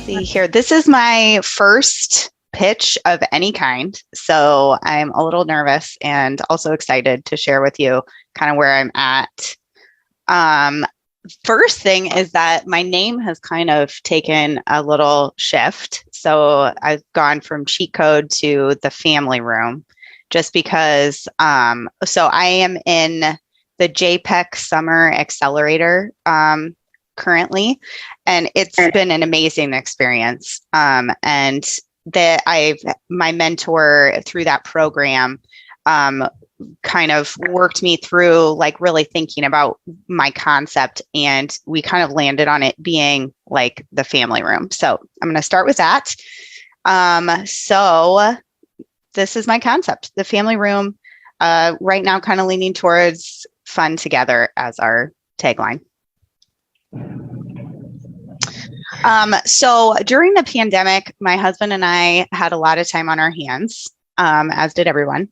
See here. This is my first pitch of any kind. So I'm a little nervous and also excited to share with you kind of where I'm at. First thing is that my name has kind of taken a little shift. So I've gone from Cheat Code to the Family Room just because. So I am in the JPEG Summer Accelerator currently, and it's been an amazing experience. And that my mentor through that program kind of worked me through like really thinking about my concept, and we kind of landed on it being like the Family Room. So I'm going to start with that. So this is my concept, the Family Room, right now kind of leaning towards fun together as our tagline. So during the pandemic, my husband and I had a lot of time on our hands, as did everyone.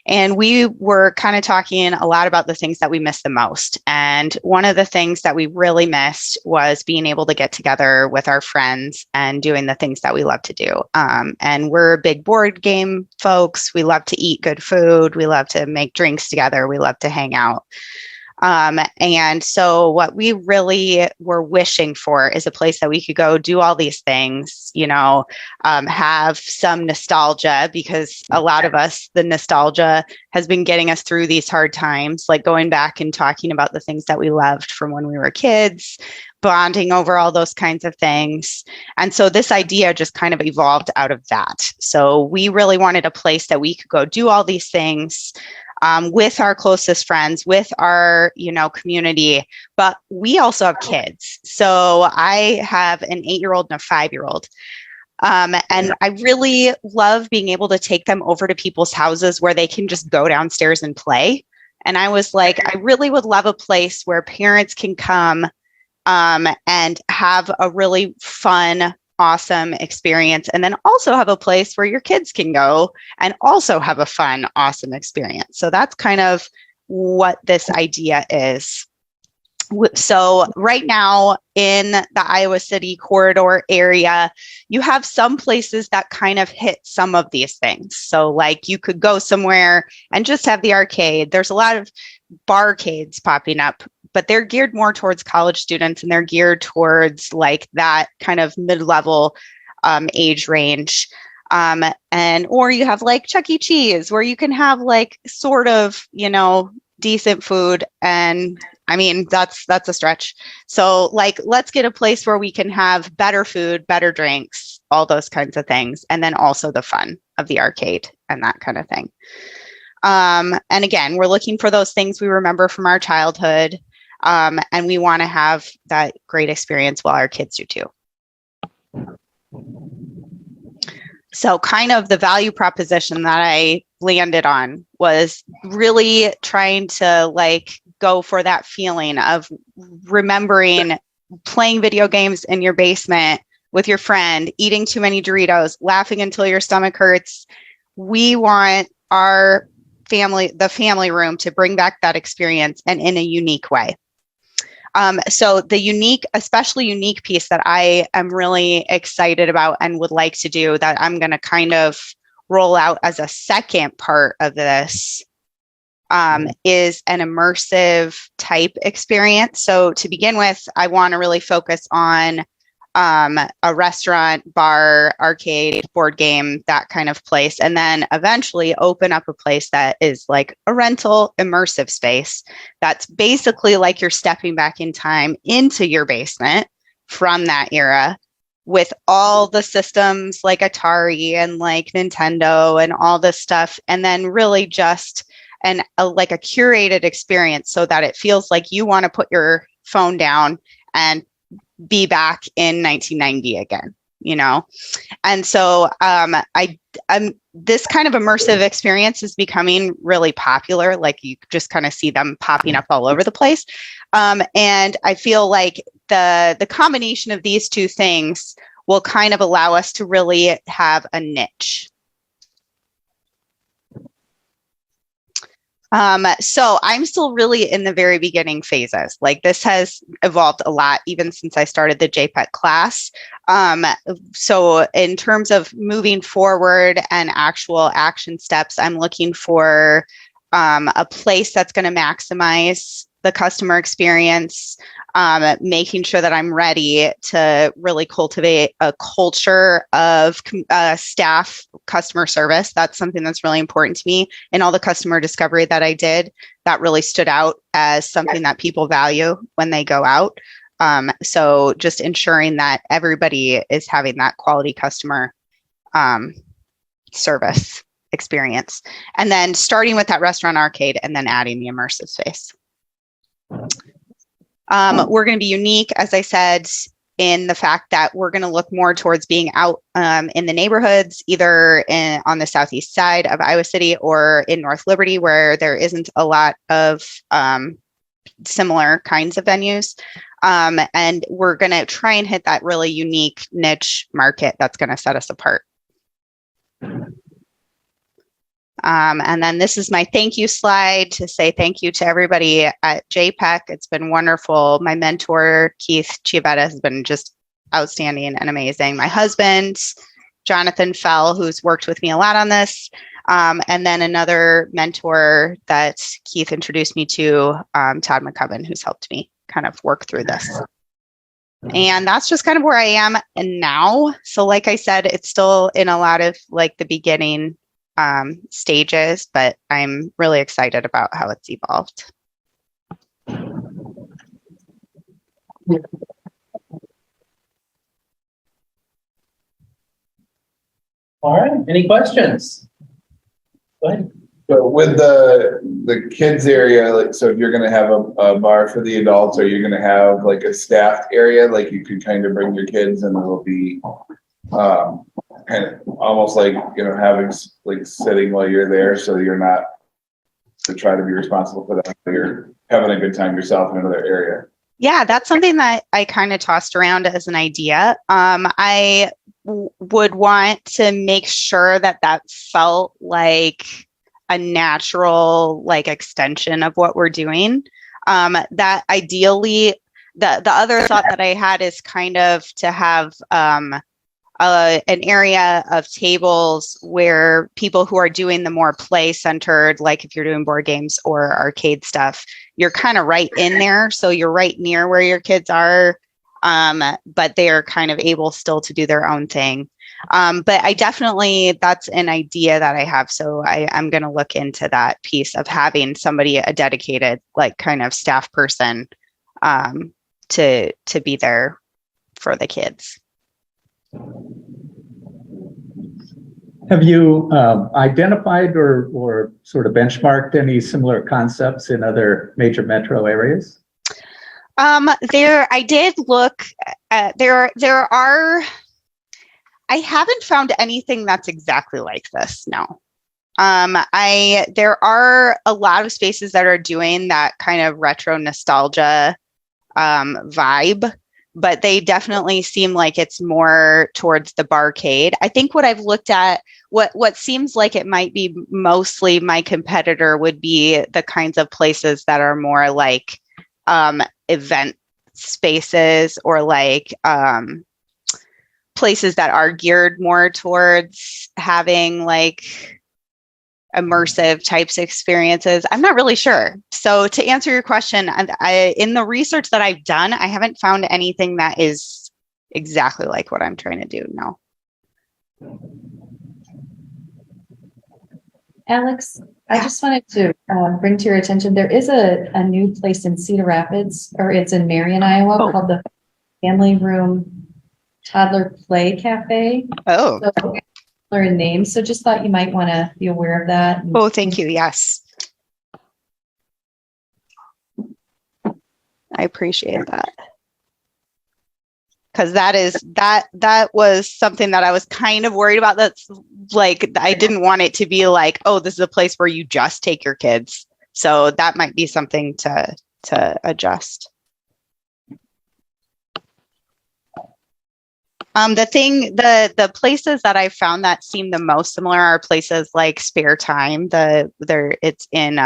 And we were kind of talking a lot about the things that we missed the most. And one of the things that we really missed was being able to get together with our friends and doing the things that we love to do. And we're big board game folks. We love to eat good food. We love to make drinks together. We love to hang out. And so what we really were wishing for is a place that we could go do all these things, have some nostalgia, because a lot of us, the nostalgia has been getting us through these hard times, like going back and talking about the things that we loved from when we were kids, bonding over all those kinds of things. And so this idea just kind of evolved out of that. So we really wanted a place that we could go do all these things with our closest friends, with our, community, but we also have kids. So I have an 8-year-old and a 5-year-old. And I really love being able to take them over to people's houses where they can just go downstairs and play. And I was like, I really would love a place where parents can come and have a really fun, awesome experience, and then also have a place where your kids can go and also have a fun, awesome experience. So that's kind of what this idea is. So right now in the Iowa City corridor area, you have some places that kind of hit some of these things. So like you could go somewhere and just have the arcade. There's a lot of barcades popping up, but they're geared more towards college students, and they're geared towards like that kind of mid-level age range. Or you have like Chuck E. Cheese, where you can have like sort of, decent food. And I mean, that's a stretch. So like, let's get a place where we can have better food, better drinks, all those kinds of things. And then also the fun of the arcade and that kind of thing. And again, we're looking for those things we remember from our childhood. And we want to have that great experience while our kids do too. So kind of the value proposition that I landed on was really trying to like go for that feeling of remembering playing video games in your basement with your friend, eating too many Doritos, laughing until your stomach hurts. We want our family, the Family Room, to bring back that experience, and in a unique way. So the especially unique piece that I am really excited about and would like to do, that I'm going to kind of roll out as a second part of this, is an immersive type experience. So to begin with, I want to really focus on a restaurant, bar, arcade, board game, that kind of place. And then eventually open up a place that is like a rental immersive space. That's basically like you're stepping back in time into your basement from that era, with all the systems like Atari and like Nintendo and all this stuff. And then really just like a curated experience, so that it feels like you want to put your phone down and be back in 1990 again, And so this kind of immersive experience is becoming really popular. Like you just kind of see them popping up all over the place. And I feel like the combination of these two things will kind of allow us to really have a niche. So I'm still really in the very beginning phases. Like, this has evolved a lot even since I started the JPET class. So in terms of moving forward and actual action steps, I'm looking for a place that's going to maximize the customer experience, making sure that I'm ready to really cultivate a culture of staff customer service. That's something that's really important to me. In all the customer discovery that I did, that really stood out as something that people value when they go out. So just ensuring that everybody is having that quality customer service experience. And then starting with that restaurant arcade and then adding the immersive space. We're going to be unique, as I said, in the fact that we're going to look more towards being out in the neighborhoods, either on the southeast side of Iowa City or in North Liberty, where there isn't a lot of similar kinds of venues. And we're going to try and hit that really unique niche market that's going to set us apart. And then this is my thank you slide to say thank you to everybody at JPEC. It's been wonderful. My mentor, Keith Chiavetta, has been just outstanding and amazing. My husband, Jonathan Fell, who's worked with me a lot on this. And then another mentor that Keith introduced me to, Todd McCubbin, who's helped me kind of work through this. And that's just kind of where I am now. So like I said, it's still in a lot of like the beginning stages, but I'm really excited about how it's evolved. All right, any questions? Go ahead. So with the kids area, like, so if you're gonna have a bar for the adults, or you're gonna have like a staffed area, like you could kind of bring your kids and it'll be kind of almost like, you know, having like sitting while you're there, so you're not to try to be responsible for that. You're having a good time yourself in another area. Yeah, that's something that I kind of tossed around as an idea. I would want to make sure that that felt like a natural like extension of what we're doing. That ideally, the other thought that I had is kind of to have an area of tables where people who are doing the more play centered, like if you're doing board games or arcade stuff, you're kind of right in there. So you're right near where your kids are, but they're kind of able still to do their own thing. But I definitely, that's an idea that I have. So I'm going to look into that piece of having somebody, a dedicated, like kind of staff person to be there for the kids. Have you identified or sort of benchmarked any similar concepts in other major metro areas? I did look at, there are, I haven't found anything that's exactly like this, no. There are a lot of spaces that are doing that kind of retro nostalgia vibe, but they definitely seem like it's more towards the barcade. I think what I've looked at, what seems like it might be mostly my competitor would be the kinds of places that are more like event spaces, or like places that are geared more towards having like immersive types of experiences. I'm not really sure. So to answer your question, in the research that I've done, I haven't found anything that is exactly like what I'm trying to do. No. Alex, I just wanted to bring to your attention, there is a new place in Cedar Rapids, or it's in Marion, Iowa, called the Family Room Toddler Play Cafe. Oh. So, in names, so just thought you might want to be aware of that. Oh, thank you. Yes. I appreciate that. Because that was something that I was kind of worried about. That's like, I didn't want it to be like, oh, this is a place where you just take your kids. So that might be something to adjust. The places that I found that seem the most similar are places like Spare Time. It's in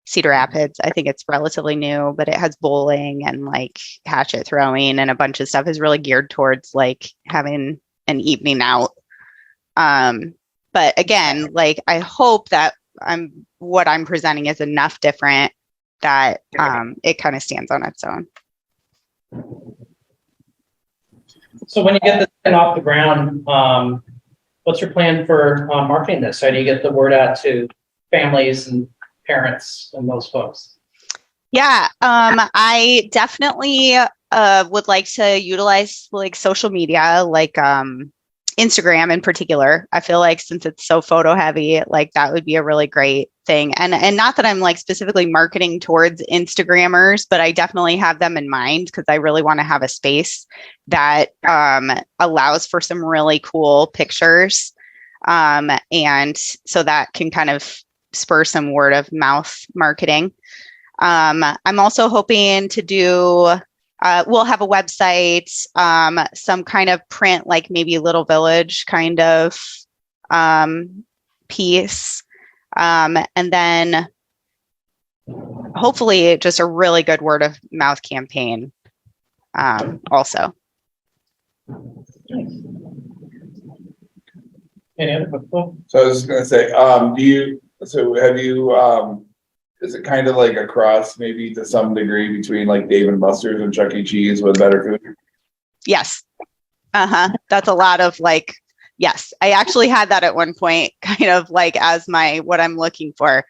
Cedar Rapids. I think it's relatively new, but it has bowling and like hatchet throwing and a bunch of stuff is really geared towards like having an evening out. But again, like I hope that what I'm presenting is enough different that it kind of stands on its own. So when you get this thing off the ground, what's your plan for marketing this? How do you get the word out to families and parents and those folks? Yeah, I definitely would like to utilize like social media, like Instagram in particular. I feel like since it's so photo heavy, like that would be a really great thing. And not that I'm like specifically marketing towards Instagrammers, but I definitely have them in mind because I really want to have a space that allows for some really cool pictures. And so that can kind of spur some word of mouth marketing. I'm also hoping to do we'll have a website, some kind of print, like maybe Little Village kind of piece. And then hopefully just a really good word of mouth campaign also. Any other questions? So I was just gonna say, have you, is it kind of like a cross maybe to some degree between like Dave and Buster's and Chuck E. Cheese with better food? Yes. That's a lot of like, yes, I actually had that at one point, kind of like as what I'm looking for.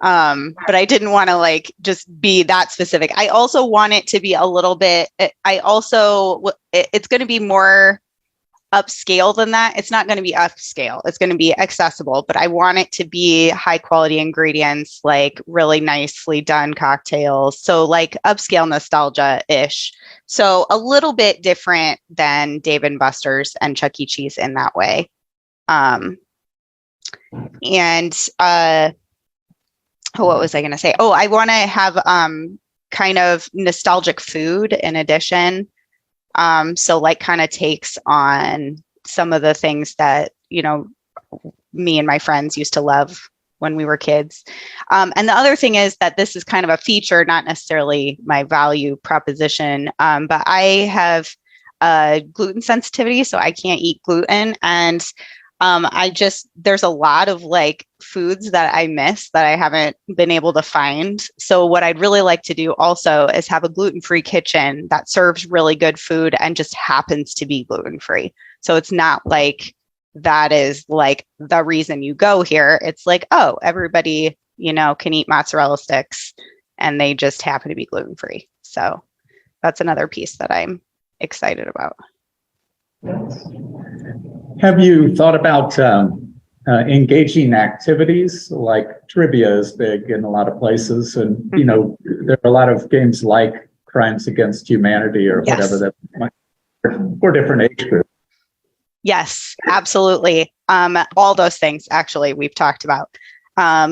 But I didn't want to like just be that specific. I also want it to be a little bit, it's going to be more upscale than that. It's not going to be upscale. It's going to be accessible, but I want it to be high quality ingredients, like really nicely done cocktails. So like upscale nostalgia-ish. So a little bit different than Dave and Buster's and Chuck E. Cheese in that way. What was I going to say? Oh, I want to have kind of nostalgic food in addition. So like kind of takes on some of the things that, me and my friends used to love when we were kids. And the other thing is that this is kind of a feature, not necessarily my value proposition, but I have gluten sensitivity, so I can't eat gluten. And there's a lot of like foods that I miss that I haven't been able to find. So what I'd really like to do also is have a gluten-free kitchen that serves really good food and just happens to be gluten-free. So it's not like that is like the reason you go here. It's like, oh, everybody, can eat mozzarella sticks and they just happen to be gluten-free. So that's another piece that I'm excited about. Have you thought about engaging activities like trivia is big in a lot of places, and there are a lot of games like Crimes Against Humanity or Yes. whatever that might for different age groups. Yes, absolutely. All those things actually we've talked about.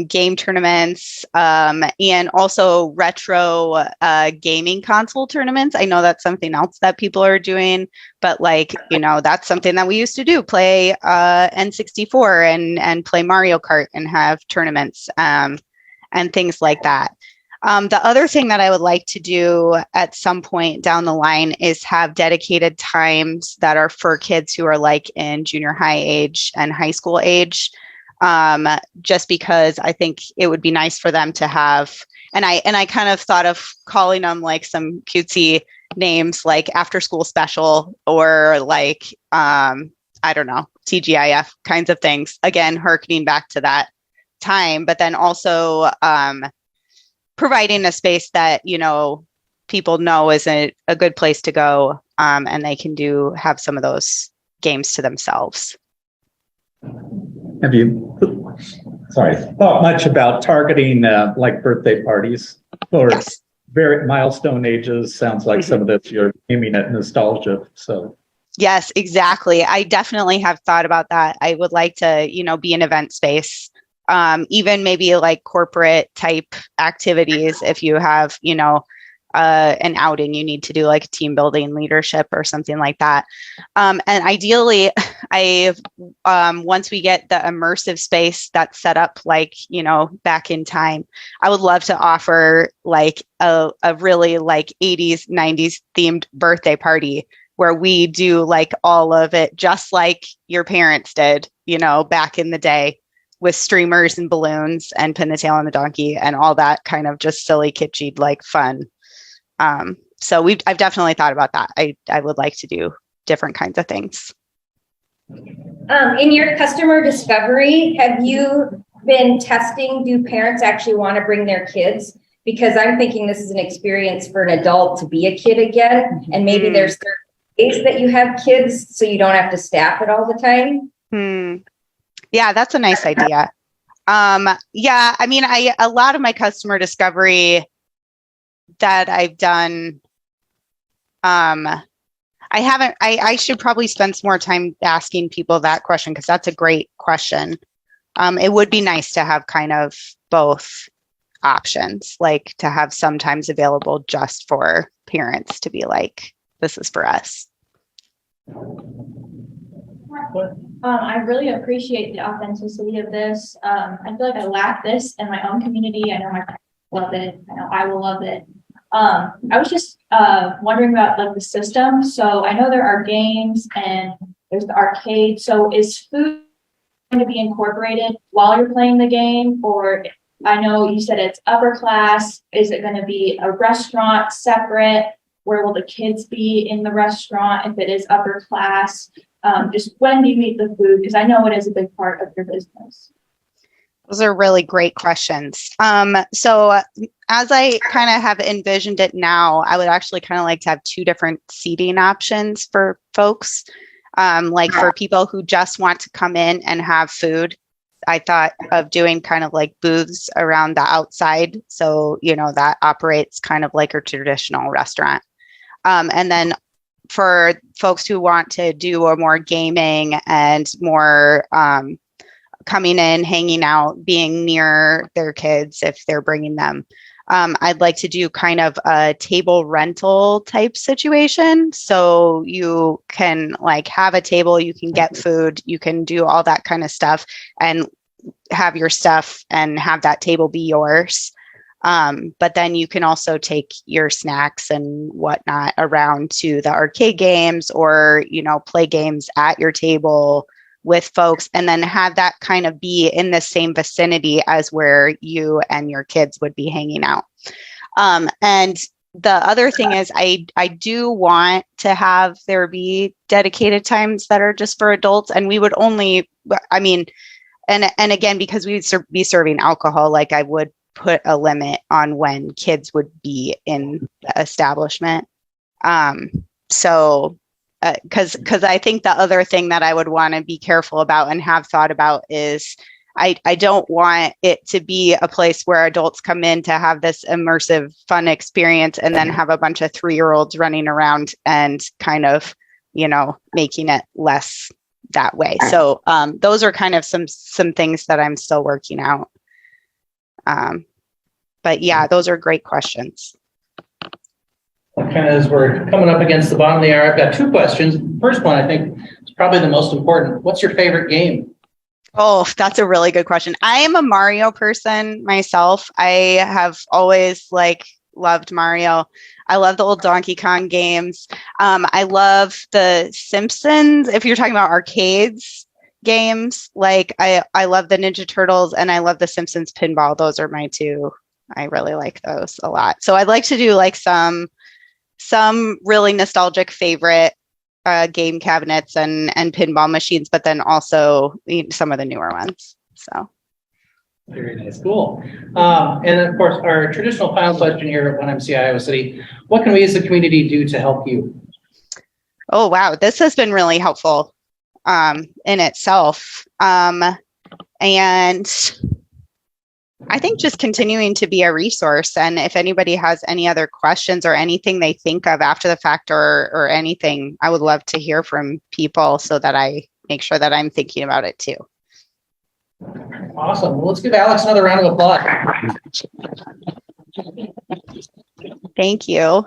Game tournaments, and also retro gaming console tournaments. I know that's something else that people are doing, but that's something that we used to do, play N64 and play Mario Kart and have tournaments and things like that. The other thing that I would like to do at some point down the line is have dedicated times that are for kids who are like in junior high age and high school age. Just because I think it would be nice for them to have, and I kind of thought of calling them like some cutesy names like after school special or like, I don't know, TGIF kinds of things. Again, hearkening back to that time, but then also, providing a space that, people know is a good place to go, and they can have some of those games to themselves. Have you, thought much about targeting like birthday parties or Yes. very milestone ages? Sounds like some of this you're aiming at nostalgia. So Yes, exactly. I definitely have thought about that. I would like to, be an event space, even maybe like corporate type activities. If you have, an outing, you need to do like team building leadership or something like that. And ideally, once we get the immersive space that's set up, like, you know, back in time, I would love to offer like a really like 80s, 90s themed birthday party where we do like all of it just like your parents did, you know, back in the day, with streamers and balloons and Pin the Tail on the Donkey and all that kind of just silly, kitschy, like fun. So I've definitely thought about that. I would like to do different kinds of things. In your customer discovery, have you been testing, do parents actually want to bring their kids? Because I'm thinking this is an experience for an adult to be a kid again. And maybe there's certain days that you have kids so you don't have to staff it all the time. Yeah, that's a nice idea. Yeah, I mean, a lot of my customer discovery that I've done, I should probably spend some more time asking people that question, because that's a great question. It would be nice to have kind of both options, like to have sometimes available just for parents to be like, this is for us. I really appreciate the authenticity of this. I feel like I lack this in my own community. I know my parents love it. I know I will love it. I was just wondering about like the system. So I know there are games and there's the arcade. So is food going to be incorporated while you're playing the game? Or I know you said it's upper class. Is it going to be a restaurant separate? Where will the kids be in the restaurant if it is upper class? Just when do you eat the food? Because I know it is a big part of your business. Those are really great questions. So as I kind of have envisioned it now, I would actually kind of like to have two different seating options for folks. Like for people who just want to come in and have food, I thought of doing kind of like booths around the outside. So, you know, that operates kind of like a traditional restaurant. And then for folks who want to do a more gaming and more coming in, hanging out, being near their kids if they're bringing them, I'd like to do kind of a table rental type situation. So you can like have a table, you can get food, you can do all that kind of stuff and have your stuff and have that table be yours. But then you can also take your snacks and whatnot around to the arcade games or, you know, play games at your table with folks, and then have that kind of be in the same vicinity as where you and your kids would be hanging out. And the other thing is I do want to have there be dedicated times that are just for adults, and we would only, I mean, and again, because we would be serving alcohol, like I would put a limit on when kids would be in the establishment. So, because I think the other thing that I would want to be careful about and have thought about is I don't want it to be a place where adults come in to have this immersive, fun experience and then have a bunch of 3-year-olds running around and kind of, you know, making it less that way. So those are kind of some things that I'm still working out. But yeah, those are great questions. Kind of as we're coming up against the bottom of the hour, I've got 2 questions. First one, I think, is probably the most important. What's your favorite game? Oh, that's a really good question. I am a Mario person myself. I have always loved Mario. I love the old Donkey Kong games. I love the Simpsons. If you're talking about arcades games, like I love the Ninja Turtles and I love the Simpsons pinball. Those are my 2. I really like those a lot. So I'd like to do like some really nostalgic favorite game cabinets and pinball machines, but then also some of the newer ones. So very nice, cool. And of course, our traditional final question here at 1MCI Iowa City: what can we as a community do to help you? Oh wow, this has been really helpful in itself, and I think just continuing to be a resource. And if anybody has any other questions or anything they think of after the fact or anything, I would love to hear from people so that I make sure that I'm thinking about it too. Awesome. Well, let's give Alex another round of applause. Thank you.